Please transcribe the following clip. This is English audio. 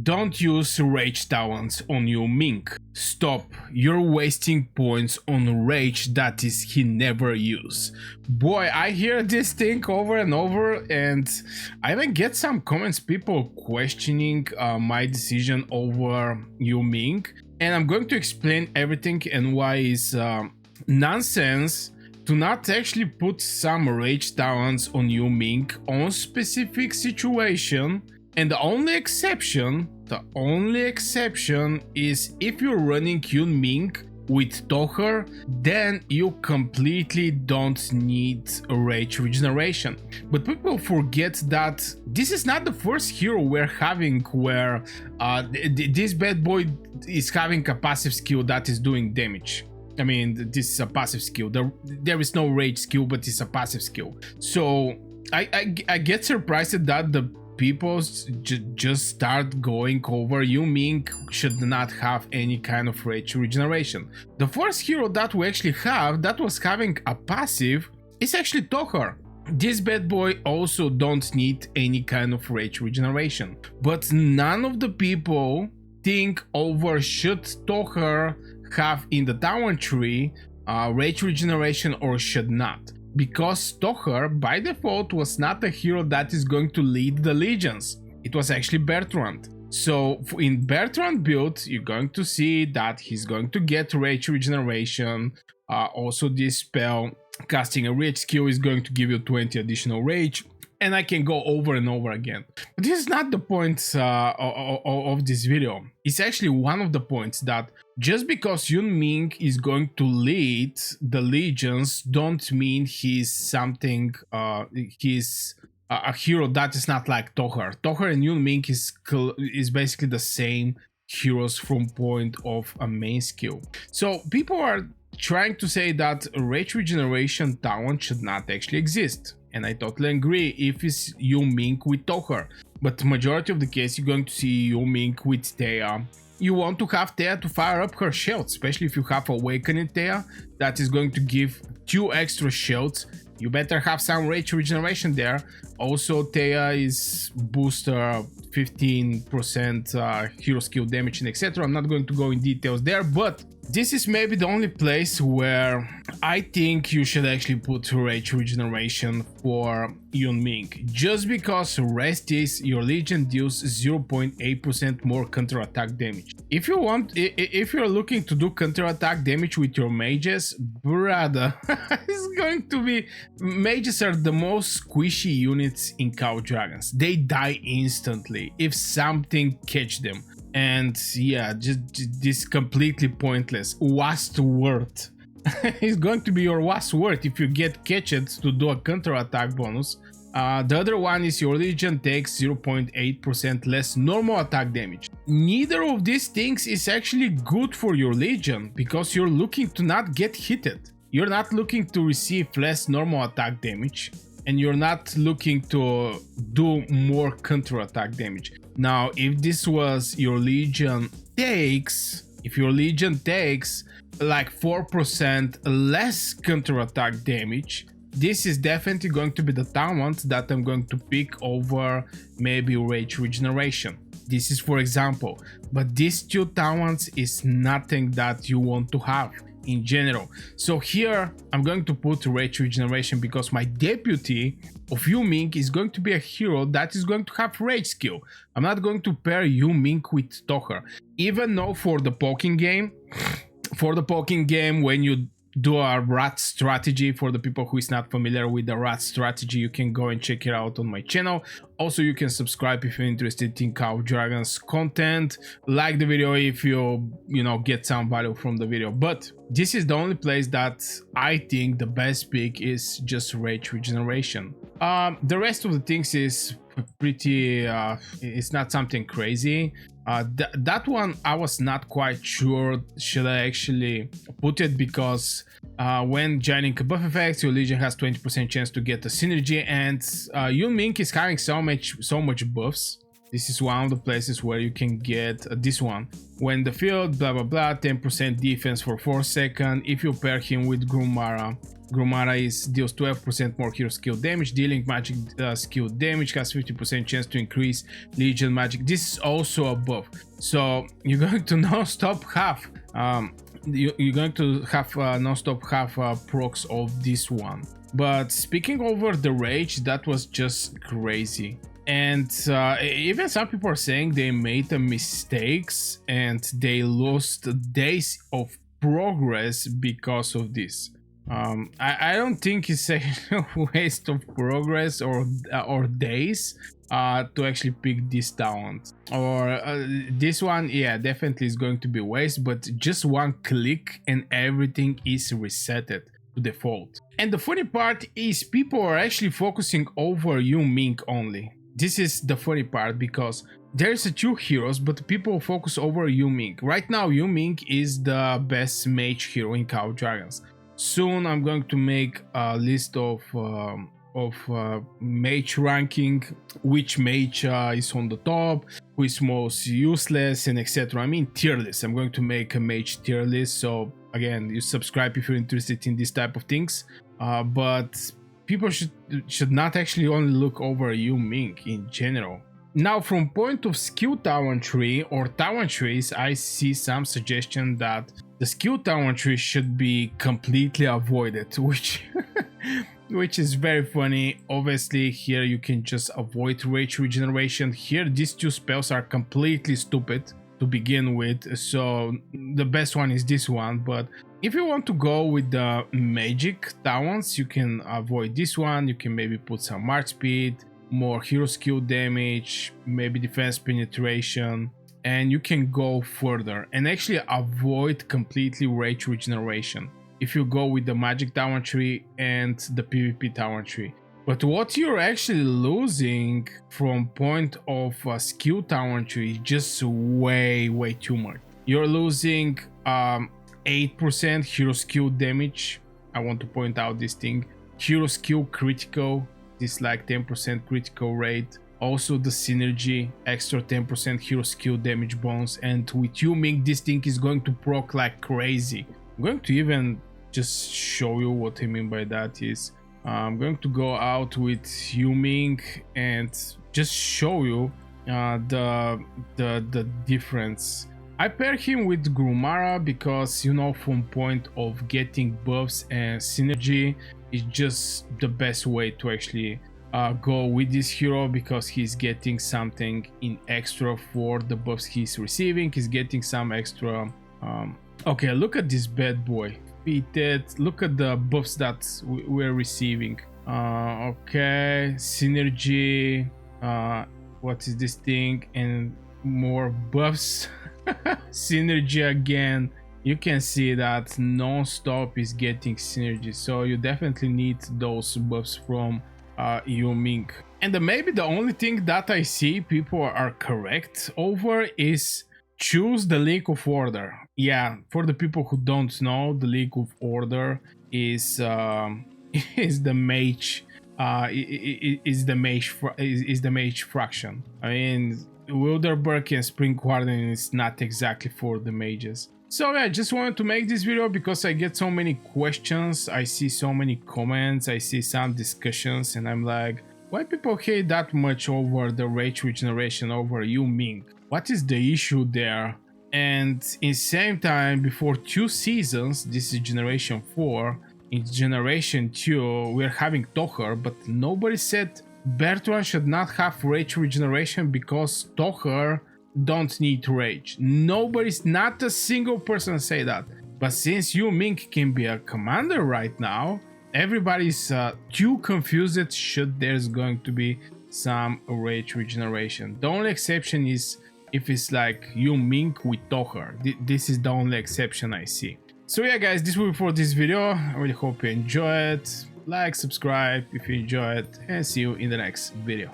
Don't use rage talents on Yun Ming. Stop, you're wasting points on rage that is he never use. Boy, I hear this thing over and over, and I even get some comments, people questioning my decision over Yun Ming, and I'm going to explain everything and why it's nonsense to not actually put some rage talents on Yun Ming on specific situation. And the only exception is if you're running Yun Ming with Tohar, then you completely don't need a rage regeneration. But people forget that this is not the first hero we're having where this bad boy is having a passive skill that is doing damage. I mean, this is a passive skill. There is no rage skill, but it's a passive skill. So I get surprised that the people just start going over Yun Ming should not have any kind of rage regeneration. The first hero that we actually have that was having a passive is actually Tohar. This bad boy also don't need any kind of rage regeneration. But none of the people think over should Tohar have in the talent tree rage regeneration or should not. Because Tohar by default was not a hero that is going to lead the legions. It was actually Bertrand. So in Bertrand build, you're going to see that he's going to get rage regeneration. Also this spell, casting a rage skill, is going to give you 20 additional rage. And I can go over and over again. But this is not the point of this video. It's actually one of the points that just because Yun Ming is going to lead the legions don't mean he's something, he's a hero that is not like Tohar. Tohar and Yun Ming is basically the same heroes from point of a main skill. So people are trying to say that rage regeneration talent should not actually exist. And I totally agree if it's Yun Ming with Tohar. But majority of the case you're going to see Yun Ming with Theia. You want to have Theia to fire up her shields, especially if you have Awakening Theia that is going to give 2 extra shields. You better have some rage regeneration there. Also Theia is booster 15% hero skill damage and etc. I'm not going to go in details there, but this is maybe the only place where I think you should actually put rage regeneration for Yun Ming. Just because rest is your legion deals 0.8% more counterattack damage. If you're looking to do counterattack damage with your mages, brother, it's going to be... Mages are the most squishy units in Cow Dragons. They die instantly if something catch them. And yeah, just this completely pointless. Last word. It's going to be your last word if you get catched to do a counter-attack bonus. The other one is your legion takes 0.8% less normal attack damage. Neither of these things is actually good for your legion because you're looking to not get hitted. You're not looking to receive less normal attack damage, and you're not looking to do more counter-attack damage. Now, if this was your legion takes, if your legion takes like 4% less counter-attack damage, this is definitely going to be the talent that I'm going to pick over maybe rage regeneration. This is for example, but these 2 talents is nothing that you want to have in general. So here I'm going to put rage regeneration because my deputy of Yun Ming is going to be a hero that is going to have rage skill. I'm not going to pair Yun Ming with Tohar. Even though for the poking game when you do a rat strategy, for the people who is not familiar with the rat strategy, you can go and check it out on my channel. Also, you can subscribe if you're interested in Cow Dragons content. Like the video if you get some value from the video. But this is the only place that I think the best pick is just rage regeneration. The rest of the things is pretty it's not something crazy. That one I was not quite sure should I actually put it because when joining buff effects, your legion has 20% chance to get a synergy, and Yun Ming is having so much buffs This is one of the places where you can get this one. When the field, blah blah blah, 10% defense for 4 seconds. If you pair him with Gromara, deals 12% more hero skill damage, dealing magic skill damage, has 50% chance to increase legion magic. This is also a buff, so you're going to non-stop have procs of this one. But speaking over the rage, that was just crazy. And even some people are saying they made mistakes and they lost days of progress because of this. I don't think it's a waste of progress or days to actually pick this talent. Or this one, yeah, definitely is going to be waste, but just one click and everything is resetted to default. And the funny part is people are actually focusing over Yun Ming only. This is the funny part, because there's two heroes, but people focus over Yun Ming. Right now, Yun Ming is the best mage hero in Call of Dragons. Soon, I'm going to make a list of mage ranking, which mage is on the top, who is most useless, and etc. I mean tier list. I'm going to make a mage tier list. So again, you subscribe if you're interested in this type of things. But people should not actually only look over Yun Ming in general. Now, from point of skill talent tree or talent trees, I see some suggestion that the skill talent tree should be completely avoided, which is very funny. Obviously, here you can just avoid rage regeneration. Here, these two spells are completely stupid to begin with, so the best one is this one. But if you want to go with the magic talents, you can avoid this one. You can maybe put some march speed, more hero skill damage, maybe defense penetration, and you can go further and actually avoid completely rage regeneration if you go with the magic talent tree and the PvP talent tree. But what you're actually losing from point of skill talent tree is just way too much. You're losing 8% hero skill damage. I want to point out this thing. Hero skill critical, this like 10% critical rate. Also the synergy, extra 10% hero skill damage bonus. And with Yun Ming, this thing is going to proc like crazy. I'm going to even just show you what I mean by that is. I'm going to go out with Yun Ming and just show you the difference. I pair him with Gromara because, you know, from point of getting buffs and synergy is just the best way to actually go with this hero, because he's getting something in extra for the buffs he's receiving. He's getting some extra. Okay, look at this bad boy. Look at the buffs that we're receiving. Okay, synergy. What is this thing? And more buffs. Synergy again. You can see that non-stop is getting synergy, so you definitely need those buffs from Yun Ming. And maybe the only thing that I see people are correct over is choose the Link of Order. Yeah, for the people who don't know, the Link of Order is the mage. Is the mage fraction. I mean, Wilderberg and Spring Warden is not exactly for the mages. So yeah, I just wanted to make this video because I get so many questions, I see so many comments, I see some discussions, and I'm like, why people hate that much over the rage regeneration over Yun Ming? What is the issue there? And in same time, before 2 seasons, this is generation 4, in generation 2 we're having Tohar, but nobody said Bertrand should not have rage regeneration because Tohar don't need rage. Nobody's, not a single person say that. But since Yun Ming can be a commander right now, everybody's too confused should there's going to be some rage regeneration. The only exception is if it's like Yun Ming with Tohar. This is the only exception I see. So yeah guys, this will be for this video. I really hope you enjoy it. Like, subscribe if you enjoy it, and see you in the next video.